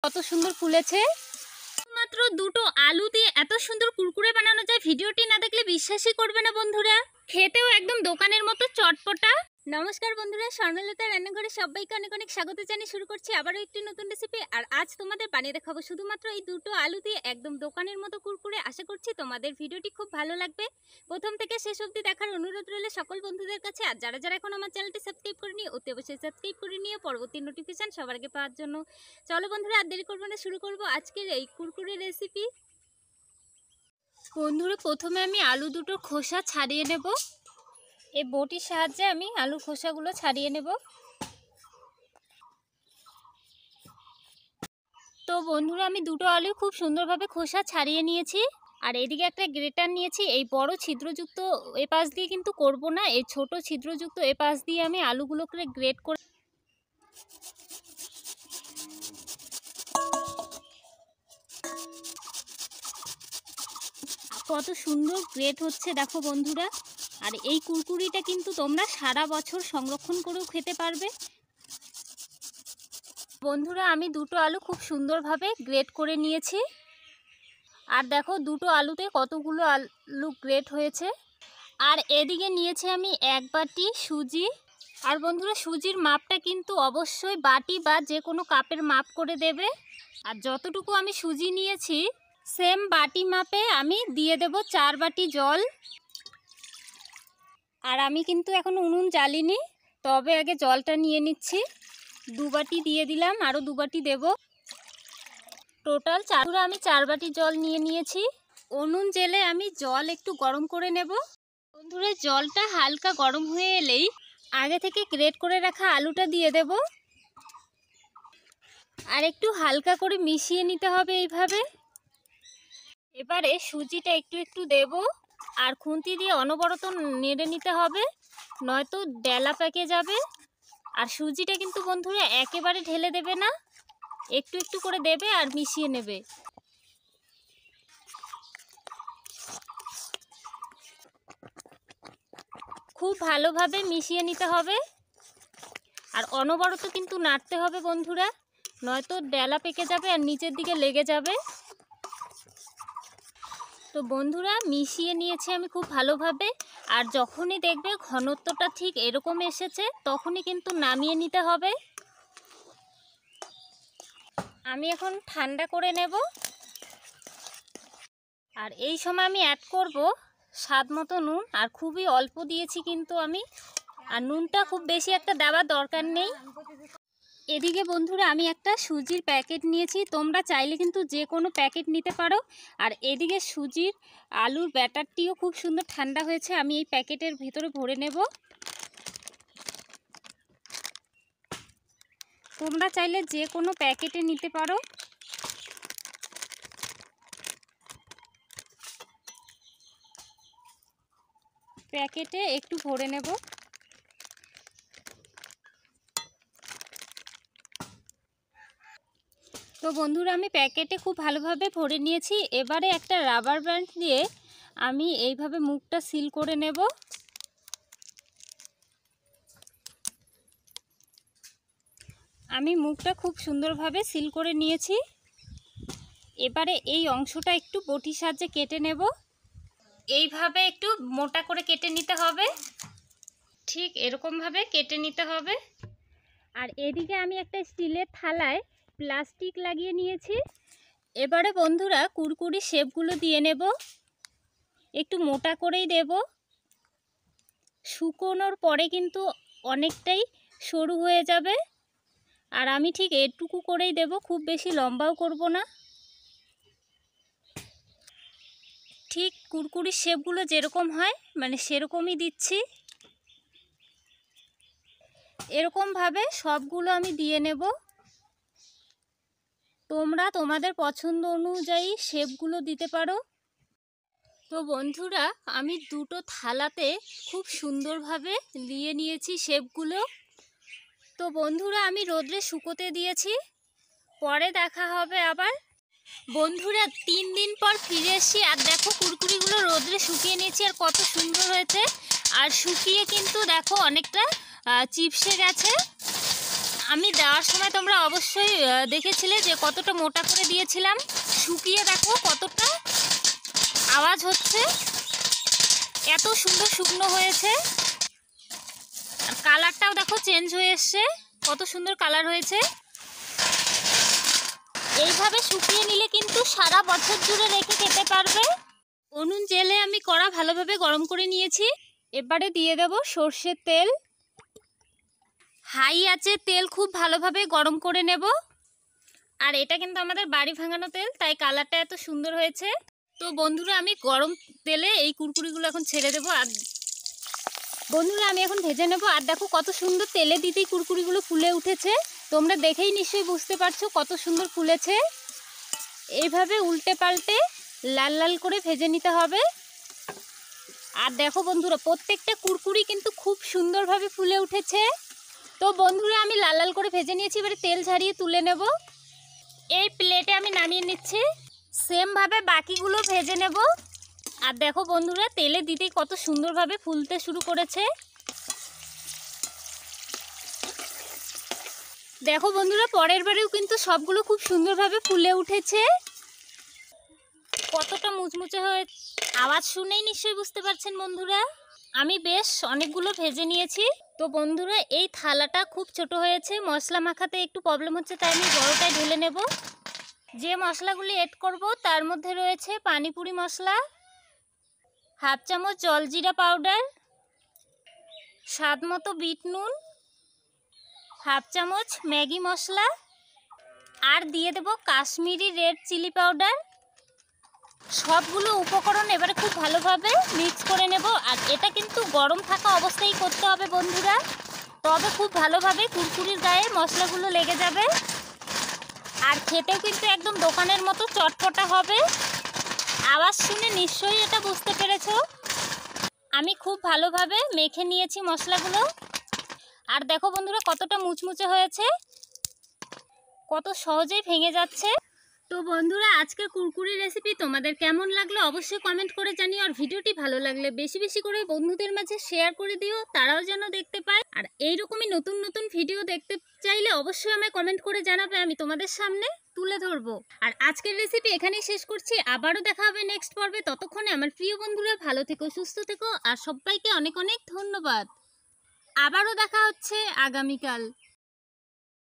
কত সুন্দর ফুলেছে। মাত্র দুটো আলু দিয়ে এত সুন্দর কুরকুরে বানানো যায়, ভিডিওটি না দেখলে বিশ্বাসই করবে না বন্ধুরা। খেতেও একদম দোকানের মতো চটপটা। নমস্কার বন্ধুরা, স্বর্ণলতা রান্নাঘরে সবাইকে অনেক অনেক স্বাগত জানিয়ে শুরু করছি আবারও একটি নতুন রেসিপি। আর আজ তোমাদের বানিয়ে দেখাবো শুধুমাত্র এই দুটো আলু দিয়ে একদম দোকানের মতো কুরকুরে। আশা করছি তোমাদের ভিডিওটি খুব ভালো লাগবে। প্রথম থেকে শেষ অবধি দেখার অনুরোধ রইল সকল বন্ধুদের কাছে। আর যারা যারা এখন আমার চ্যানেলটি সাবস্ক্রাইব করেনি অতি অবশ্যই সাবস্ক্রাইব করে নিয়ে পরবর্তী নোটিফিকেশন সবার আগে পাওয়ার জন্য। চলো বন্ধুরা, আর দেরি করবো না, শুরু করবো আজকের এই কুরকুরে রেসিপি। বন্ধুরা, প্রথমে আমি আলু দুটোর খোসা ছাড়িয়ে নেব। এই বটির সাহায্যে আমি আলু খোসাগুলো ছাড়িয়ে নেব। তো বন্ধুরা, আমি দুটো আলু খুব সুন্দরভাবে খোসা ছাড়িয়ে নিয়েছি। আর এদিকে একটা গ্রেটার নিয়েছি। এই বড় ছিদ্রযুক্ত এপাশ দিয়ে কিন্তু করব না, এই ছোট ছিদ্রযুক্ত এপাশ দিয়ে আমি আলুগুলোকে গ্রেট করে। কত সুন্দর গ্রেট হচ্ছে দেখো বন্ধুরা। আর এই কুরকুরিটা কিন্তু তোমরা সারা বছর সংরক্ষণ করেও খেতে পারবে। বন্ধুরা, আমি দুটো আলু খুব সুন্দরভাবে গ্রেট করে নিয়েছি। আর দেখো দুটো আলুতে কতগুলো আলু গ্রেট হয়েছে। আর এদিকে নিয়েছি আমি এক বাটি সুজি। আর বন্ধুরা, সুজির মাপটা কিন্তু অবশ্যই বাটি বা যে কোনো কাপের মাপ করে দেবে। আর যতটুকু আমি সুজি নিয়েছি সেম বাটি মাপে আমি দিয়ে দেব 4 বাটি জল। আর আমি কিন্তু এখন উনুন জ্বালিনি, তবে আগে জলটা নিয়ে নিচ্ছি। 2 বাটি দিয়ে দিলাম, আরও 2 বাটি দেব। টোটাল আমি 4 বাটি জল নিয়ে নিয়েছি। উনুন জেলে আমি জল একটু গরম করে নেব। বন্ধুরা, জলটা হালকা গরম হয়ে এলেই আগে থেকে গ্রেট করে রাখা আলুটা দিয়ে দেব। আর একটু হালকা করে মিশিয়ে নিতে হবে এইভাবে। এবারে সুজিটা একটু একটু দেব। আর খুন্তি দিয়ে অনবরত নেড়ে নিতে হবে, নয়তো ডেলা পেকে যাবে। আর সুজিটা কিন্তু বন্ধুরা একেবারে ঢেলে দেবে না, একটু একটু করে দেবে আর মিশিয়ে নেবে। খুব ভালোভাবে মিশিয়ে নিতে হবে। আর অনবরত কিন্তু নাড়তে হবে বন্ধুরা, নয়তো ডেলা পেকে যাবে আর নিচের দিকে লেগে যাবে। তো বন্ধুরা, মিশিয়ে নিয়েছি আমি খুব ভালোভাবে। আর যখনই দেখবে ঘনত্বটা ঠিক এরকম এসেছে তখনই কিন্তু নামিয়ে নিতে হবে। আমি এখন ঠান্ডা করে নেব। আর এই সময় আমি অ্যাড করব স্বাদ মতো নুন। আর খুবই অল্প দিয়েছি কিন্তু আমি, আর নুনটা খুব বেশি একটা দেওয়ার দরকার নেই। এদিকে বন্ধুরা, আমি একটা সুজির প্যাকেট নিয়েছি, তোমরা চাইলে কিন্তু যে কোনো প্যাকেট নিতে পারো। আর এদিকে সুজির আলুর ব্যাটারটিও খুব সুন্দর ঠান্ডা হয়েছে, আমি এই প্যাকেটের ভিতরে ভরে নেব। তোমরা চাইলে যে কোনো প্যাকেটে নিতে পারো। প্যাকেটে একটু ভরে নেব। তো বন্ধুরা, আমি প্যাকেটে খুব ভালোভাবে ভরে নিয়েছি। এবারে একটা রাবার ব্যান্ড দিয়ে আমি এইভাবে মুখটা সিল করে নেব। আমি মুখটা খুব সুন্দরভাবে সিল করে নিয়েছি। এবারে এই অংশটা একটু বটির সাহায্যে কেটে নেব। এইভাবে একটু মোটা করে কেটে নিতে হবে, ঠিক এরকমভাবে কেটে নিতে হবে। আর এদিকে আমি একটা স্টিলের থালায় প্লাস্টিক লাগিয়ে নিয়েছি। এবারে বন্ধুরা, কুরকুরি শেপগুলো দিয়ে নেব। একটু মোটা করেই দেব, শুকোনোর পরে কিন্তু অনেকটাই সরু হয়ে যাবে। আর আমি ঠিক এটুকু করেই দেব, খুব বেশি লম্বাও করব না। ঠিক কুরকুরির শেপগুলো যেরকম হয় মানে সেরকমই দিচ্ছি। এরকমভাবে সবগুলো আমি দিয়ে নেব। তোমরা তোমাদের পছন্দ অনুযায়ী শেপগুলো দিতে পারো। তো বন্ধুরা, আমি দুটো থালাতে খুব সুন্দরভাবে দিয়ে নিয়েছি শেপগুলো। তো বন্ধুরা, আমি রোদ্রে শুকোতে দিয়েছি, পরে দেখা হবে আবার। বন্ধুরা, 3 দিন পর ফিরে এসেছি। আর দেখো কুরকুরিগুলো রোদ্রে শুকিয়ে নিয়েছি, আর কত সুন্দর হয়েছে। আর শুকিয়ে কিন্তু দেখো অনেকটা চিপসে গেছে। আমি দেওয়ার সময় তোমরা অবশ্যই দেখেছিলে যে কতটা মোটা করে দিয়েছিলাম। শুকিয়ে দেখো কতটা আওয়াজ হচ্ছে, এত সুন্দর শুকনো হয়েছে। আর কালারটাও দেখো চেঞ্জ হয়ে এসছে, কত সুন্দর কালার হয়েছে। এইভাবে শুকিয়ে নিলে কিন্তু সারা বছর জুড়ে রেখে খেতে পারবে। উনুন জেলে আমি কড়া ভালোভাবে গরম করে নিয়েছি। এবারে দিয়ে দেব সর্ষের তেল। হাই আছে তেল খুব ভালোভাবে গরম করে নেব। আর এটা কিন্তু আমাদের বাড়ি ভাঙানো তেল, তাই কালারটা এত সুন্দর হয়েছে। তো বন্ধুরা আমি গরম তেলে এই কুরকুরিগুলো এখন ছেড়ে দেবো। আর বন্ধুরা আমি এখন ভেজে নেব। আর দেখো কত সুন্দর তেলে দিতেই কুরকুরিগুলো ফুলে উঠেছে। তোমরা দেখেই নিশ্চয়ই বুঝতে পারছো কত সুন্দর ফুলেছে। এইভাবে উল্টে পাল্টে লাল লাল করে ভেজে নিতে হবে। আর দেখো বন্ধুরা প্রত্যেকটা কুরকুরি কিন্তু খুব সুন্দরভাবে ফুলে উঠেছে। তো বন্ধুরা আমি লাল লাল করে ভেজে নিয়েছি, এবারে তেল ঝারিয়ে তুলে নেব। এই প্লেটে আমি নামিয়ে নিচ্ছি। সেমভাবে বাকিগুলো ভেজে নেব। আর দেখো বন্ধুরা তেলে দিতেই কত সুন্দরভাবে ফুলতে শুরু করেছে। দেখো বন্ধুরা পরের বারেও কিন্তু সবগুলো খুব সুন্দরভাবে ফুলে উঠেছে। কতটা মুচমুচে হয়ে, আওয়াজ শুনেই নিশ্চয়ই বুঝতে পারছেন বন্ধুরা। আমি বেশ অনেকগুলো ভেজে নিয়েছি। তো বন্ধুরা এই থালাটা খুব ছোট হয়েছে, মশলা মাখাতে একটু প্রবলেম হচ্ছে, তাই আমি বড়টায় ঢেলে নেব। যে মশলাগুলি এড করব তার মধ্যে রয়েছে পানিপুরি মশলা, হাফ চামচ জলজিরা পাউডার, স্বাদ মতো বিট নুন, হাফ চামচ ম্যাগি মশলা, আর দিয়ে দেব কাশ্মীরি রেড চিলি পাউডার। সবগুলো উপকরণ এবারে খুব ভালোভাবে মিক্স করে নেব। আর এটা কিন্তু গরম থাকা অবস্থায় করতে হবে বন্ধুরা, তবে খুব ভালোভাবে কুরকুরির গায়ে মশলাগুলো লেগে যাবে। আর খেতেও কিন্তু একদম দোকানের মতো চটপটা হবে। আওয়াজ শুনে নিশ্চয়ই এটা বুঝতে পেরেছো। আমি খুব ভালোভাবে মেখে নিয়েছি মশলাগুলো। আর দেখো বন্ধুরা কতটা মুচমুচে হয়েছে, কত সহজেই ভেঙে যাচ্ছে। তো বন্ধুরা আজকের কুরকুরি রেসিপি তোমাদের কেমন লাগলো অবশ্যই কমেন্ট করে জানিও। আর ভিডিওটি ভালো লাগলে বেশি বেশি করে বন্ধুদের মাঝে শেয়ার করে দিও, তারাও যেন দেখতে পায়। আর এইরকমই নতুন নতুন ভিডিও দেখতে চাইলে অবশ্যই আমায় কমেন্ট করে জানাবে, আমি তোমাদের সামনে তুলে ধরবো। আর আজকের রেসিপি এখানেই শেষ করছি, আবারও দেখা হবে নেক্সট পর্বে। ততক্ষণে আমার প্রিয় বন্ধুরা ভালো থেকো, সুস্থ থেকো, আর সবাইকে অনেক অনেক ধন্যবাদ। আবারও দেখা হচ্ছে আগামীকাল।